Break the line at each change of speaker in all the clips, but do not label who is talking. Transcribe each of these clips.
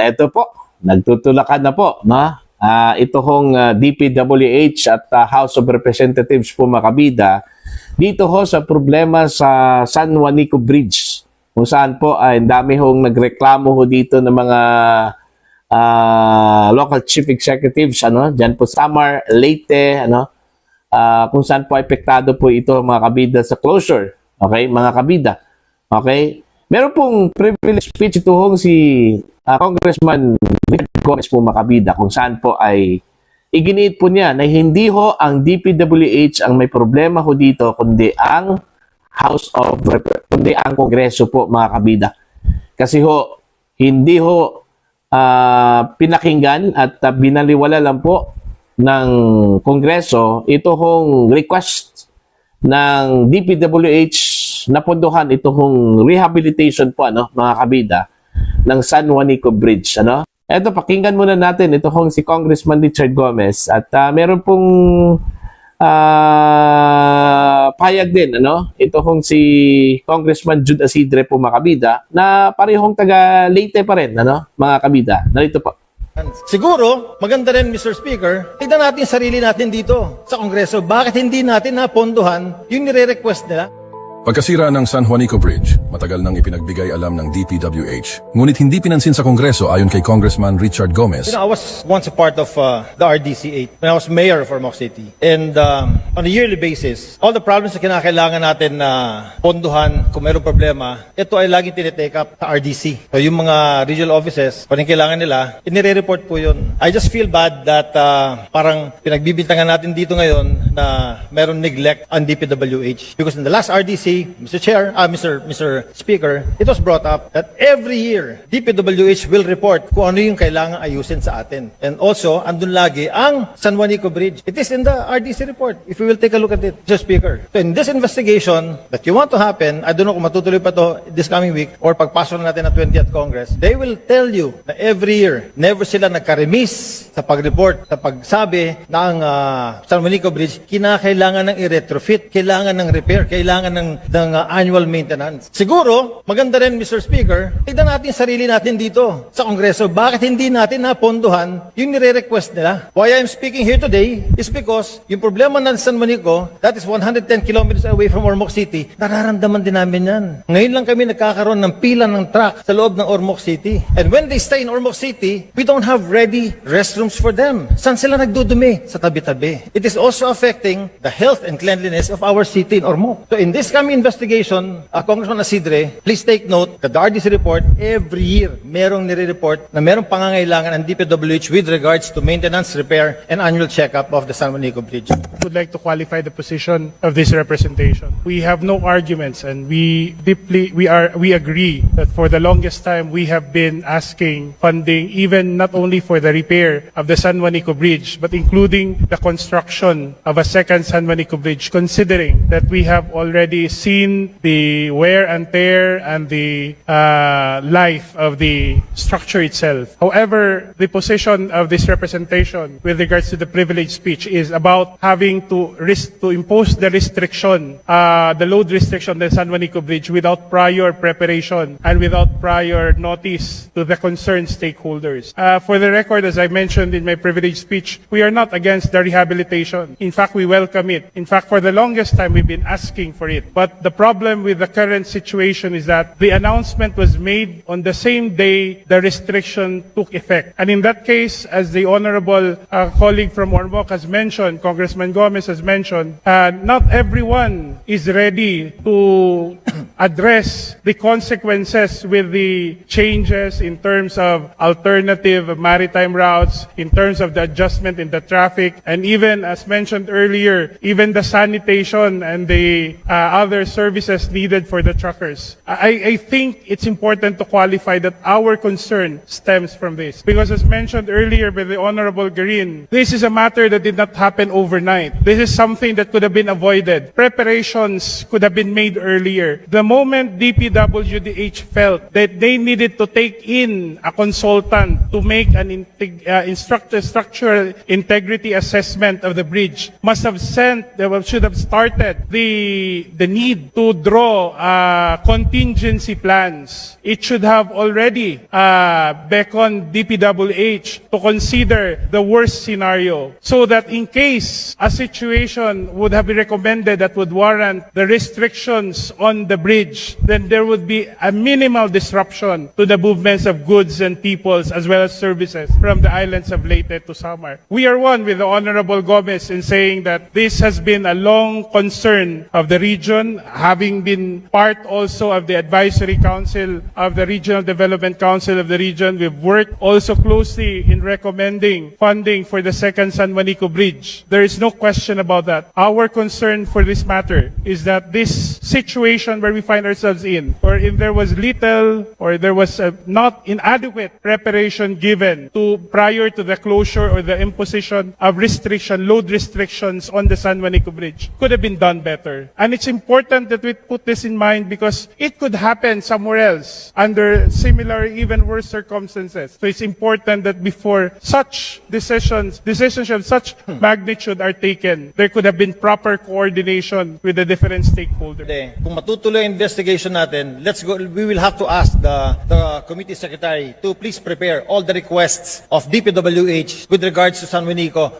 ito po, nagtutulakan na po, no? Ito hong DPWH at House of Representatives po mga kabida, dito ho sa problema sa San Juanico Bridge, kung saan po ay dami hong nagreklamo ho dito ng mga local chief executives, ano, dyan po Samar, Leyte, ano, kung saan po apektado po ito mga kabida sa closure. Okay, mga kabida. Okay? Meron pong privilege speech ito hong si Congressman Richard Gomez po mga kabida, kung saan po ay iginiit po niya na hindi ho ang DPWH ang may problema ho dito, kundi ang kundi ang Kongreso po mga kabida. Kasi ho, hindi ho pinakinggan at binaliwala lang po ng Kongreso ito hong request ng DPWH na pondohan ito hong rehabilitation po, ano, mga kabida, ng San Juanico Bridge, ano. Eto, pakinggan muna natin ito hong si Congressman Richard Gomez at meron pong payag din, ano, ito hong si Congressman Jude Asidre po mga kabida, na parehong taga Leyte pa rin, ano, mga kabida. Narito po.
Siguro, maganda rin, Mr. Speaker, tignan natin sarili natin dito sa Kongreso. Bakit hindi natin napondohan yung nire-request nila?
Pagkasira ng San Juanico Bridge, matagal nang ipinagbigay alam ng DPWH. Ngunit hindi pinansin sa Kongreso ayon kay Congressman Richard Gomez.
I was once a part of the RDC 8 when I was mayor of Ormoc City. And on a yearly basis, all the problems na kinakailangan natin na ponduhan kung mayroong problema, ito ay laging tinitake up sa RDC. So yung mga regional offices, kung kailangan nila, inire-report po yun. I just feel bad that parang pinagbibintangan natin dito ngayon na mayroong neglect on DPWH. Because in the last RDC, Mr. Chair, Mr. Speaker, it was brought up that every year, DPWH will report kung ano yung kailangan ayusin sa atin. And also, andun lagi ang San Juanico Bridge. It is in the RDC report, if you will take a look at it, Mr. Speaker. So in this investigation that you want to happen, I don't know kung matutuloy pa to this coming week or pagpasok na natin ng 20th Congress, they will tell you na every year, never sila nagka-remiss sa pag-report, sa pagsabi na ang San Juanico Bridge, kinakailangan ng i-retrofit, kailangan ng repair, kailangan ng annual maintenance. Siguro, maganda rin, Mr. Speaker, tignan natin sarili natin dito sa Kongreso. Bakit hindi natin napondohan yung nire-request nila? Why I'm speaking here today is because yung problema ng San Juanico, that is 110 kilometers away from Ormoc City, nararamdaman din namin yan. Ngayon lang kami nagkakaroon ng pila ng truck sa loob ng Ormoc City. And when they stay in Ormoc City, we don't have ready restrooms for them. Saan sila nagdudumi? Sa tabi-tabi. It is also affecting the health and cleanliness of our city in Ormoc. So in this coming investigation, Congressman Asidre, please take note that the RDC report, every year, merong nire-report na merong pangangailangan ng DPWH with regards to maintenance, repair, and annual checkup of the San Juanico Bridge.
Would like to qualify the position of this representation. We have no arguments, and we agree that for the longest time we have been asking funding, even not only for the repair of the San Juanico Bridge, but including the construction of a second San Juanico Bridge, considering that we have already seen the wear and tear and the life of the structure itself. However, the position of this representation with regards to the privilege speech is about having to impose the restriction, the load restriction on the San Juanico Bridge without prior preparation and without prior notice to the concerned stakeholders. For the record, as I mentioned in my privilege speech, we are not against the rehabilitation. In fact, we welcome it. In fact, for the longest time, we've been asking for it. But the problem with the current situation is that the announcement was made on the same day the restriction took effect. And in that case, as the honorable colleague from Ormoc has mentioned, Congressman Gomez has mentioned, not everyone is ready to address the consequences with the changes in terms of alternative maritime routes, in terms of the adjustment in the traffic, and even, as mentioned earlier, even the sanitation and the other services needed for the truckers. I think it's important to qualify that our concern stems from this. Because as mentioned earlier by the Honorable Garin, this is a matter that did not happen overnight. This is something that could have been avoided. Preparations could have been made earlier. The moment DPWDH felt that they needed to take in a consultant to make an structural integrity assessment of the bridge, should have started the need to draw contingency plans. It should have already beckoned DPWH to consider the worst scenario so that in case a situation would have been recommended that would warrant the restrictions on the bridge, then there would be a minimal disruption to the movements of goods and peoples as well as services from the islands of Leyte to Samar. We are one with the Honorable Gomez in saying that this has been a long concern of the region, having been part also of the Advisory Council of the Regional Development Council of the region. We've worked also closely in recommending funding for the second San Juanico Bridge. There is no question about that. Our concern for this matter is that this situation where we find ourselves in, wherein there was little or there was not inadequate preparation given prior to the closure or the imposition of load restrictions on the San Juanico Bridge, could have been done better. And it's important that we put this in mind because it could happen somewhere else under similar, even worse circumstances. So it's important that before such decisions of such magnitude are taken, there could have been proper coordination with the different stakeholders.
Kung matutuloy ang investigation natin, we will have to ask the committee secretary to please prepare all the requests of DPWH with regards to San Juanico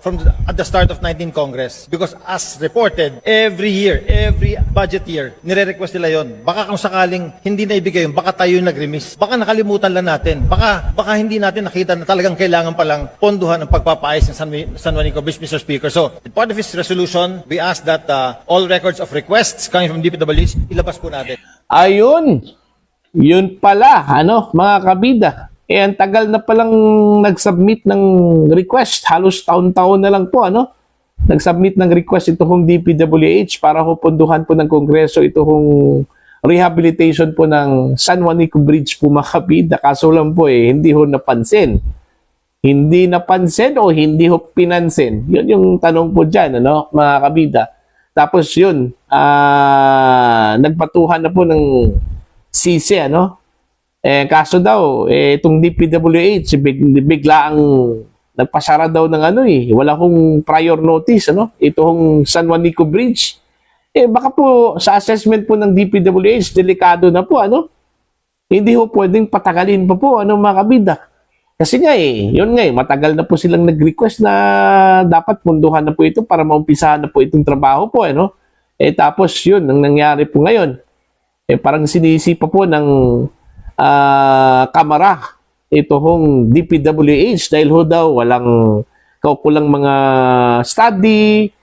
at the start of 19 Congress. Because as reported, every year, every budget year, nire-request nila yon. Baka kung sakaling hindi na ibigay yun, baka tayo yung nag-remiss. Baka nakalimutan lang natin. Baka hindi natin nakita na talagang kailangan palang ponduhan ang pagpapaayos ng San Juanico Bridge, Mr. Speaker. So, in part of his resolution, we ask that all records of requests coming from DPWH, ilabas po natin.
Ayun. Yun pala, mga kabida. Ang tagal na palang nag-submit ng request. Halos taon-taon na lang po, nag-submit ng request ito kong DPWH para ponduhan po ng Kongreso ito kong rehabilitation po ng San Juanico Bridge po, mga kabida. Kaso lang po hindi ho napansin. Hindi napansin o hindi ho pinansin? Yun yung tanong po dyan, mga kabida. Tapos yun, nagpatuhan na po ng sisi, kaso daw, itong DPWH, bigla ang nagpasara daw ng wala kong prior notice, itong San Juanico Bridge. Baka po sa assessment po ng DPWH, delikado na po, Hindi ho pwedeng patagalin pa po, mga kabida. Kasi nga yun nga matagal na po silang nag-request na dapat punduhan na po ito para maumpisahan na po itong trabaho po, tapos yun, ang nangyari po ngayon, parang sinisi pa po ng kamara ito hong DPWH dahil ho daw walang kaukulang mga study,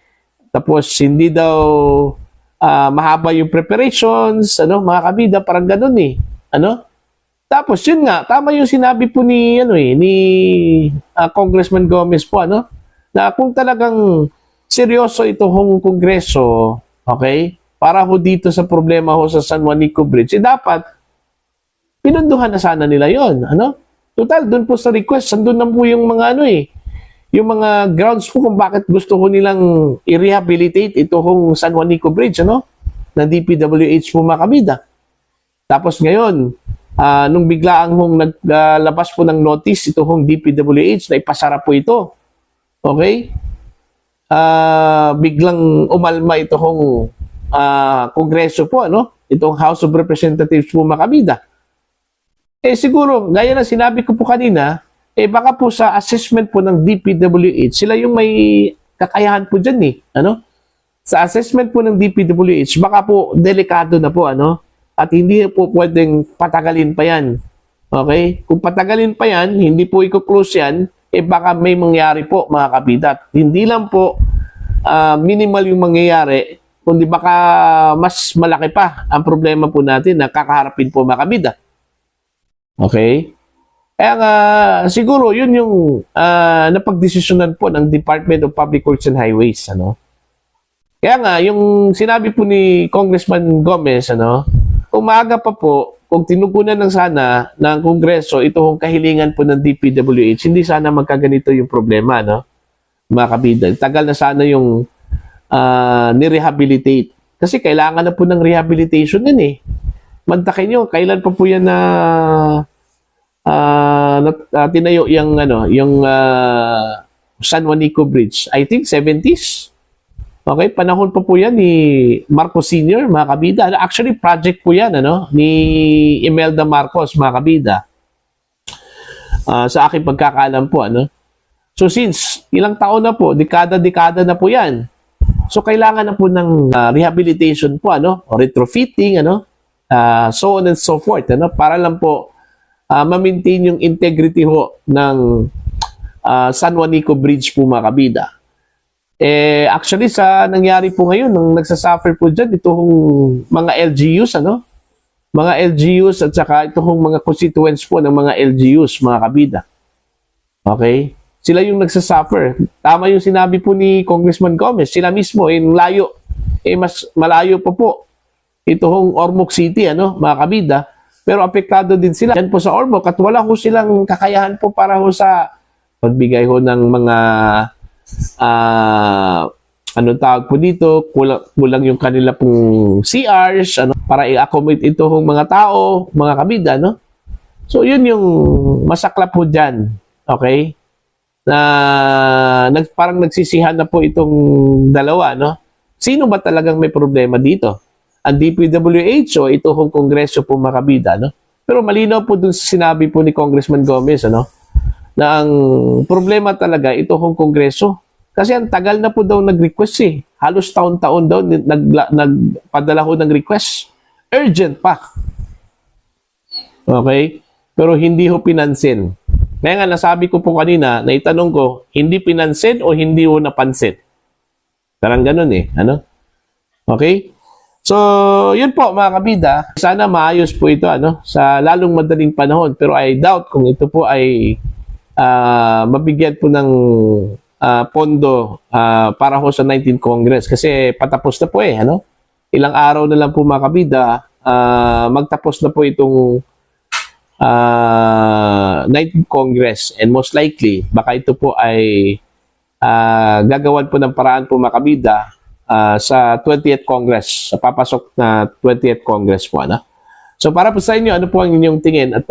tapos hindi daw mahaba yung preparations, mga kabida, parang ganun Tapos yun nga, tama yung sinabi po ni Congressman Gomez po, na kung talagang seryoso ito hong Kongreso, okay, para ho dito sa problema ho sa San Juanico Bridge, dapat pinunduhan na sana nila yon, Total, doon po sa request, andun na po yung mga yung mga grounds po kung bakit gusto ko nilang i-rehabilitate ito hong San Juanico Bridge, na DPWH po, mga kabida. Tapos ngayon, nung biglaang hong naglabas po ng notice ito hong DPWH na ipasara po ito, okay, biglang umalma ito hong Kongreso po, itong House of Representatives po, mga kabida. Siguro, gaya na sinabi ko po kanina, baka po sa assessment po ng DPWH, sila yung may kakayahan po dyan Sa assessment po ng DPWH, baka po delikado na po, at hindi po pwedeng patagalin pa yan. Okay? Kung patagalin pa yan, hindi po i-close yan, baka may mangyari po, mga kabida. At hindi lang po minimal yung mangyayari, kundi baka mas malaki pa ang problema po natin na kakaharapin po, mga kabida. Okay? Kaya nga, siguro, yun yung napagdesisyonan po ng Department of Public Works and Highways, Kaya nga, yung sinabi po ni Congressman Gomez, umaga pa po, kung tinugunan ng sana ng Kongreso, itong kahilingan po ng DPWH, hindi sana magkaganito yung problema, mga kabida. Tagal na sana yung ni-rehabilitate. Kasi kailangan na po ng rehabilitation yun Mantakin nyo, kailan pa po yan na tinayo yung San Juanico Bridge? I think 70s. Okay, panahon pa po yan ni Marcos Sr., mga kabida. Actually, project po yan, ni Imelda Marcos, mga kabida. Sa aking pagkakaalam po, So since ilang taon na po, dekada-dekada na po yan. So kailangan na po ng rehabilitation po, o retrofitting, so on and so forth, para lang po ma-maintain yung integrity ho ng San Juanico Bridge po, mga kabida. Actually, sa nangyari po ngayon, nung nagsasuffer po dyan, itong mga LGUs, mga LGUs at saka itong mga constituents po ng mga LGUs, mga kabida. Okay? Sila yung nagsasuffer. Tama yung sinabi po ni Congressman Gomez. Sila mismo, layo. Mas malayo pa po. Itong Ormoc City, mga kabida. Pero apektado din sila. Yan po sa Ormoc at wala ho silang kakayahan po para ho sa pagbigay ho ng mga tawag po dito, kulang yung kanila pong CRs, para i-accommodate itong mga tao, mga kabida, So, yun yung masaklap po dyan. Okay? Parang nagsisihan na po itong dalawa, Sino ba talagang may problema dito? Ang DPWH o itong Kongreso po, mga kabida, Pero malinaw po dun sa sinabi po ni Congressman Gomez, na ang problema talaga itong Kongreso. Kasi ang tagal na po daw nag-request Halos taon-taon daw nagpadala ho ng request. Urgent pa. Okay? Pero hindi ho pinansin. Kaya nga nasabi ko po kanina, naitanong ko, hindi pinansin o hindi ho napansin? Parang ganun Okay? So, yun po, mga kabida. Sana maayos po ito, sa lalong madaling panahon. Pero I doubt kung ito po ay mabigyan po ng pondo para ho sa 19th Congress. Kasi patapos na po Ilang araw na lang po, mga kabida, magtapos na po itong 19th Congress. And most likely, baka ito po ay gagawan po ng paraan po, mga kabida, sa 20th Congress. Sa papasok na 20th Congress po, So para po sa inyo, ano po ang inyong tingin at